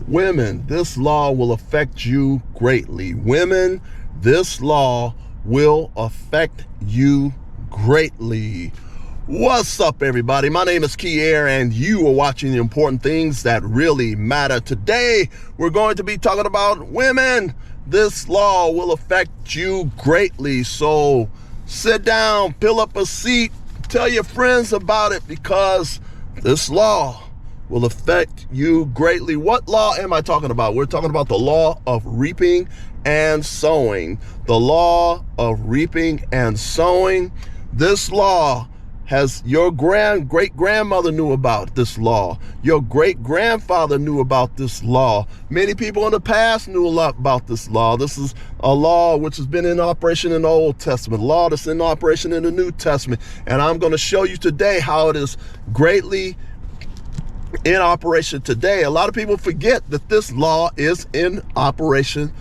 Women, this law will affect you greatly. Women, this law will affect you greatly. What's up, everybody? My name is Kier, and you are watching the important things that really matter. Today, we're going to be talking about women. This law will affect you greatly. So sit down, fill up a seat, tell your friends about it, because this law will affect you greatly. What law am I talking about? We're talking about the law of reaping and sowing. The law of reaping and sowing. This law has your great-grandmother knew about this law. Your great-grandfather knew about this law. Many people in the past knew a lot about this law. This is a law which has been in operation in the Old Testament, a law that's in operation in the New Testament. And I'm going to show you today how it is greatly in operation today. A lot of people forget that this law is in operation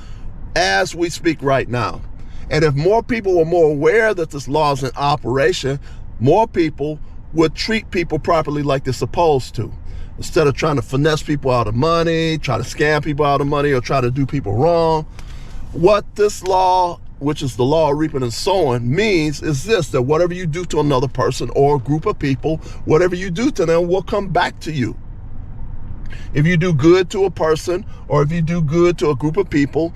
as we speak right now. And if more people were more aware that this law is in operation, more people would treat people properly like they're supposed to. Instead of trying to finesse people out of money, try to scam people out of money, or try to do people wrong. What this law, which is the law of reaping and sowing, means is this: that whatever you do to another person or a group of people, whatever you do to them will come back to you. If you do good to a person, or if you do good to a group of people,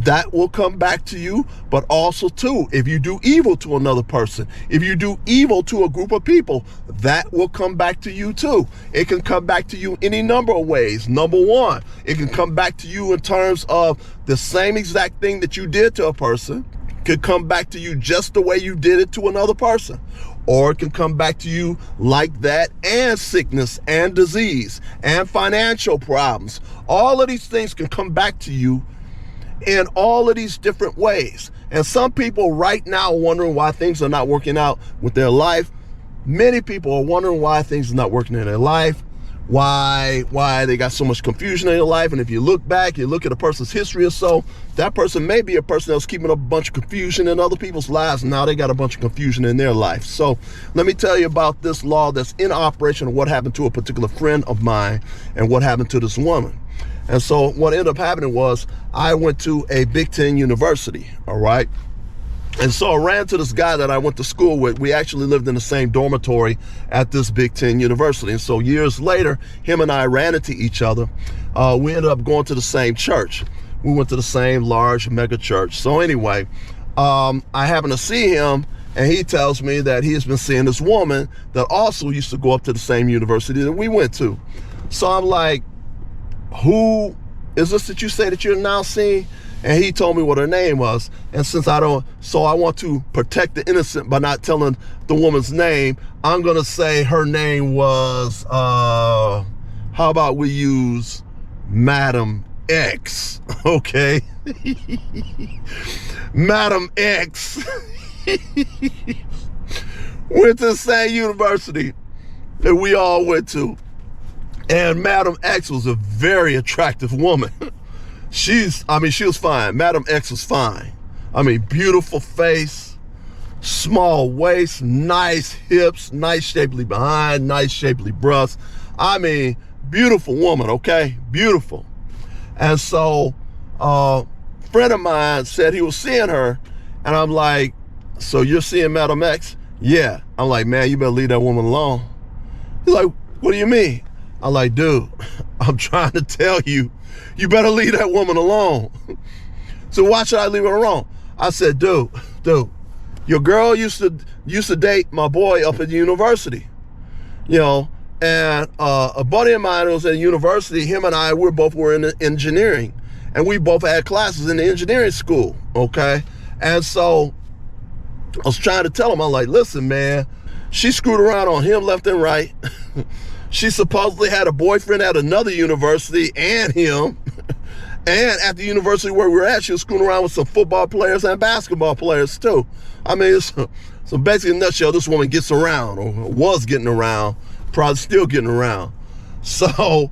that will come back to you. But also too, if you do evil to another person, if you do evil to a group of people, that will come back to you too. It can come back to you any number of ways. Number one, it can come back to you in terms of the same exact thing that you did to a person could come back to you just the way you did it to another person. Or it can come back to you like that, and sickness and disease and financial problems. All of these things can come back to you in all of these different ways. And some people right now are wondering why things are not working out with their life. Many people are wondering why things are not working in their life, why they got so much confusion in their life. And if you look back, you look at a person's history or so, that person may be a person that was keeping a bunch of confusion in other people's lives. And now they got a bunch of confusion in their life. So let me tell you about this law that's in operation, and what happened to a particular friend of mine and what happened to this woman. And so what ended up happening was I went to a Big Ten university, all right? And so I ran to this guy that I went to school with. We actually lived in the same dormitory at this Big Ten university. And so years later, him and I ran into each other. We ended up going to the same church. We went to the same large mega church. So anyway, I happened to see him, and he tells me that he has been seeing this woman that also used to go up to the same university that we went to. So I'm like, who is this that you say that you're now seeing? And he told me what her name was. And since I want to protect the innocent by not telling the woman's name, I'm gonna say her name was, how about we use Madam X, okay? Madam X went to the same university that we all went to. And Madam X was a very attractive woman. She was fine. Madam X was fine. I mean, beautiful face, small waist, nice hips, nice shapely behind, nice shapely breasts. I mean, beautiful woman, okay? Beautiful. And so a friend of mine said he was seeing her, and I'm like, so you're seeing Madam X? Yeah. I'm like, man, you better leave that woman alone. He's like, what do you mean? I'm like, dude, I'm trying to tell you, you better leave that woman alone. So why should I leave her alone? I said, dude, your girl used to date my boy up at the university, you know, and a buddy of mine who was at university, him and I, we both were in engineering, and we both had classes in the engineering school, okay? And so I was trying to tell him, I'm like, listen, man, she screwed around on him left and right. She supposedly had a boyfriend at another university and him. And at the university where we were at, she was screwing around with some football players and basketball players too. I mean, so basically in a nutshell, this woman gets around, or was getting around, probably still getting around. So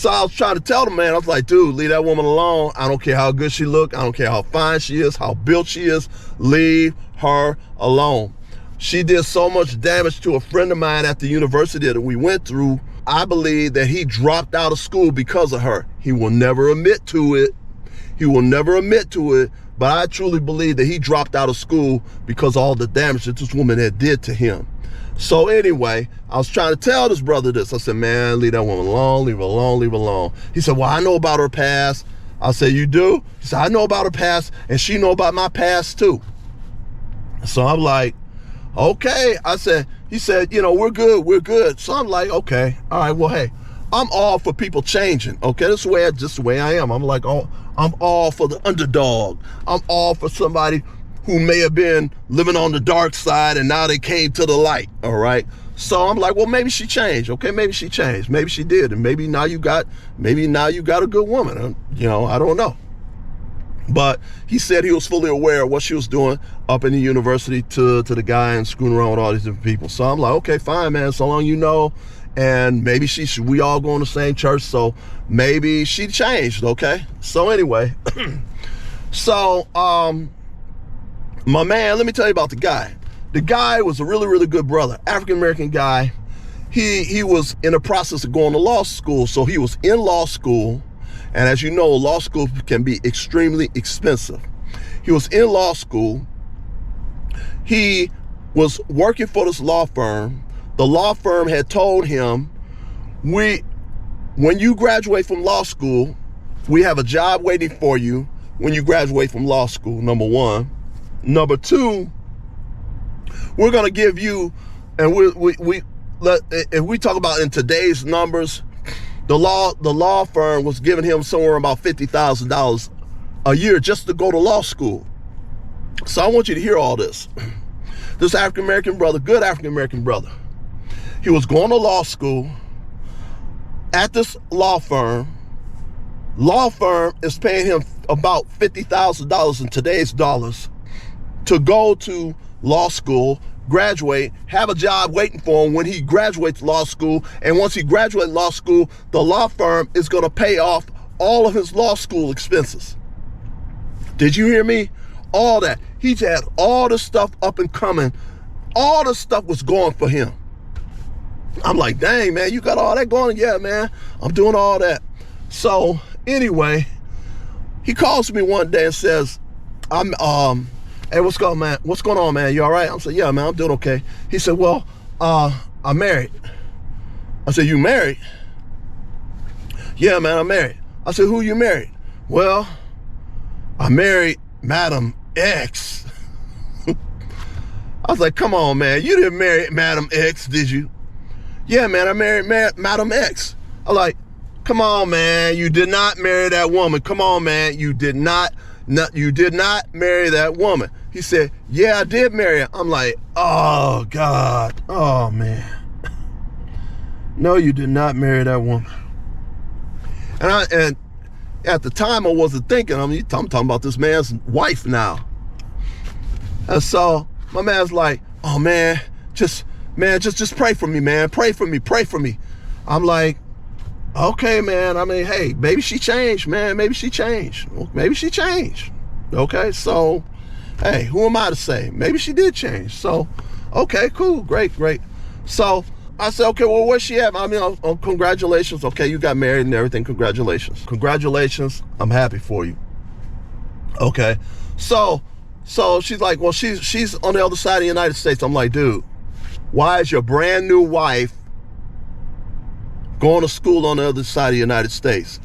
I was trying to tell the man, I was like, dude, leave that woman alone. I don't care how good she look. I don't care how fine she is, how built she is. Leave her alone. She did so much damage to a friend of mine at the university that we went through I believe that he dropped out of school because of her. He will never admit to it. He will never admit to it, but I truly believe that he dropped out of school because of all the damage that this woman had did to him. So anyway, I was trying to tell this brother this. I said, man, leave that woman alone, leave her alone, leave her alone. He said, well, I know about her past. I said, you do? He said, I know about her past, and she know about my past too. So I'm like, okay. He said, you know, we're good, we're good. So I'm like, okay, all right, well, hey, I'm all for people changing, okay? That's just the way I am. I'm like, oh, I'm all for the underdog. I'm all for somebody who may have been living on the dark side and now they came to the light, all right? So I'm like, well, maybe she changed, okay? Maybe she changed, maybe she did, and maybe now you got a good woman, you know, I don't know. But he said he was fully aware of what she was doing up in the university to the guy and screwing around with all these different people. So I'm like, okay, fine, man, so long you know. And maybe we all go in the same church, so maybe she changed, okay? So anyway, so my man, let me tell you about the guy. The guy was a really, really good brother, African-American guy. He was in the process of going to law school, so he was in law school. And as you know, law school can be extremely expensive. He was in law school. He was working for this law firm. The law firm had told him, when you graduate from law school, we have a job waiting for you when you graduate from law school, number one. Number two, we're going to give you, and if we talk about in today's numbers, the law firm was giving him somewhere about $50,000 a year just to go to law school. So I want you to hear all this. This African-American brother, good African-American brother, he was going to law school at this law firm. Law firm is paying him about $50,000 in today's dollars to go to law school, graduate, have a job waiting for him when he graduates law school. And once he graduates law school, the law firm is going to pay off all of his law school expenses. Did you hear me? All that. He had all the stuff up and coming. All the stuff was going for him. I'm like, dang, man, you got all that going? Yeah, man, I'm doing all that. So anyway, he calls me one day and says, hey, what's going on, man? You all right? I said, yeah, man, I'm doing okay. He said, well, I'm married. I said, you married? Yeah, man, I'm married. I said, who you married? Well, I married Madam X. I was like, come on, man, you didn't marry Madam X, did you? Yeah, man, I married Madam X. I'm like, come on, man, you did not marry that woman. Come on, man, you did not marry that woman. He said, yeah, I did marry her. I'm like, oh, God. Oh, man. No, you did not marry that woman. And at the time, I wasn't thinking. I'm talking about this man's wife now. And so my man's like, oh, man, just pray for me, man. Pray for me. I'm like, okay, man. I mean, hey, maybe she changed, man. Maybe she changed. Okay, so, hey, who am I to say? Maybe she did change. So, okay, cool, great. So I said, okay, well, where's she at? I mean, congratulations. Okay, you got married and everything. Congratulations. I'm happy for you. Okay, so she's like, well, she's on the other side of the United States. I'm like, dude, why is your brand new wife going to school on the other side of the United States?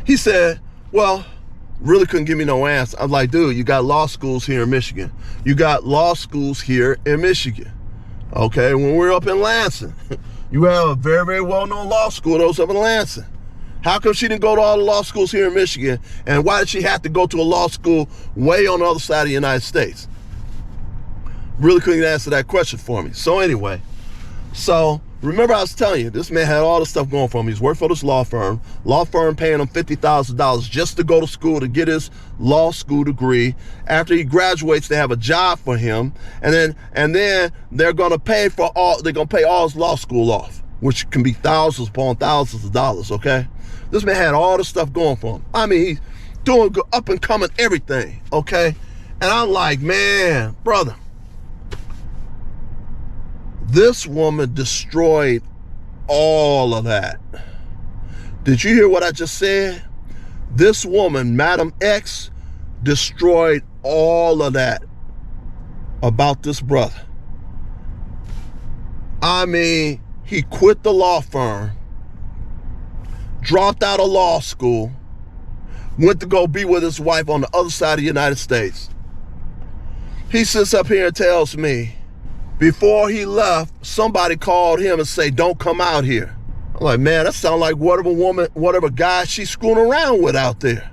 He said, well, really couldn't give me no answer. I was like, dude, you got law schools here in Michigan. Okay, when we're up in Lansing, you have a very, very well-known law school, those up in Lansing. How come she didn't go to all the law schools here in Michigan? And why did she have to go to a law school way on the other side of the United States? Really couldn't answer that question for me. So anyway, remember I was telling you, this man had all this stuff going for him. He's worked for this law firm paying him $50,000 just to go to school to get his law school degree. After he graduates, they have a job for him, and then they're gonna pay all his law school off, which can be thousands upon thousands of dollars, okay? This man had all this stuff going for him. I mean, he's doing good, up and coming, everything, okay? And I'm like, man, brother, this woman destroyed all of that. Did you hear what I just said? This woman, Madam X, destroyed all of that about this brother. I mean, he quit the law firm, dropped out of law school, went to go be with his wife on the other side of the United States. He sits up here and tells me, before he left, somebody called him and say, don't come out here. I'm like, man, that sounds like whatever guy she's screwing around with out there,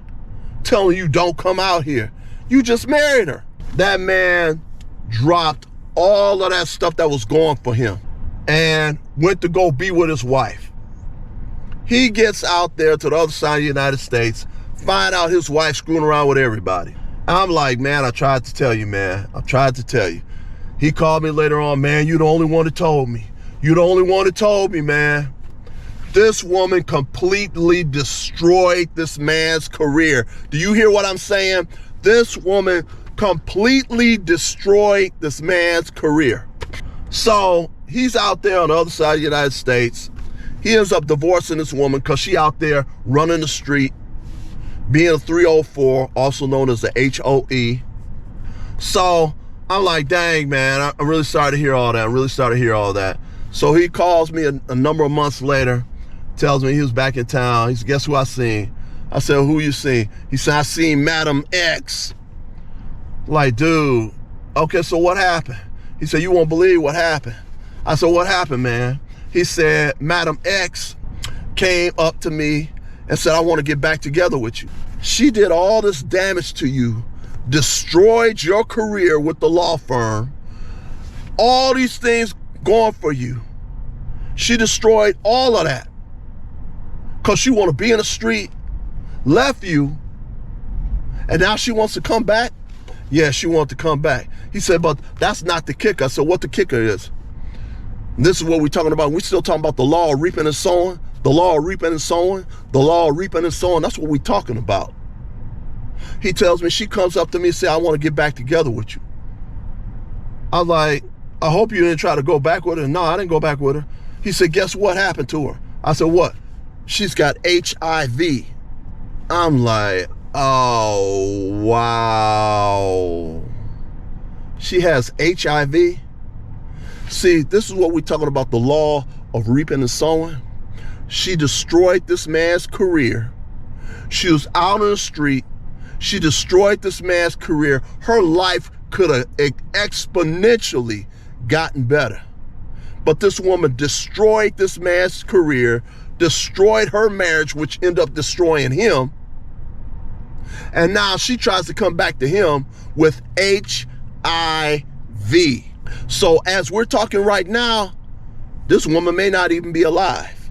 telling you don't come out here. You just married her. That man dropped all of that stuff that was going for him and went to go be with his wife. He gets out there to the other side of the United States, find out his wife screwing around with everybody. I'm like, man, I tried to tell you, man. I tried to tell you. He called me later on, man, you the only one that told me. You the only one that told me, man. This woman completely destroyed this man's career. Do you hear what I'm saying? This woman completely destroyed this man's career. So he's out there on the other side of the United States. He ends up divorcing this woman because she out there running the street, being a 304, also known as the HOE. So I'm like, dang, man, I'm really sorry to hear all that. I'm really sorry to hear all that. So he calls me a number of months later, tells me he was back in town. He said, guess who I seen? I said, who you seen? He said, I seen Madam X. Like, dude, okay, so what happened? He said, you won't believe what happened. I said, what happened, man? He said, Madam X came up to me and said, I want to get back together with you. She did all this damage to you, destroyed your career with the law firm, all these things going for you. She destroyed all of that because she want to be in the street, left you, and now she wants to come back? Yeah, she wants to come back. He said, but that's not the kicker. I said, what the kicker is? This is what we're talking about. We're still talking about the law of reaping and sowing, the law of reaping and sowing, the law of reaping and sowing. That's what we're talking about. He tells me, she comes up to me and says, I want to get back together with you. I was like, I hope you didn't try to go back with her. No, I didn't go back with her. He said, guess what happened to her? I said, what? She's got HIV. I'm like, oh, wow. She has HIV? See, this is what we're talking about, the law of reaping and sowing. She destroyed this man's career. She was out on the street. She destroyed this man's career. Her life could have exponentially gotten better. But this woman destroyed this man's career, destroyed her marriage, which ended up destroying him. And now she tries to come back to him with HIV. So as we're talking right now, this woman may not even be alive.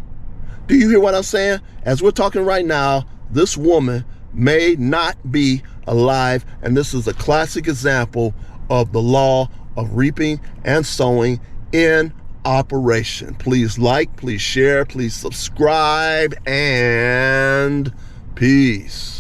Do you hear what I'm saying? As we're talking right now, this woman may not be alive. And this is a classic example of the law of reaping and sowing in operation. Please like, please share, please subscribe, and peace.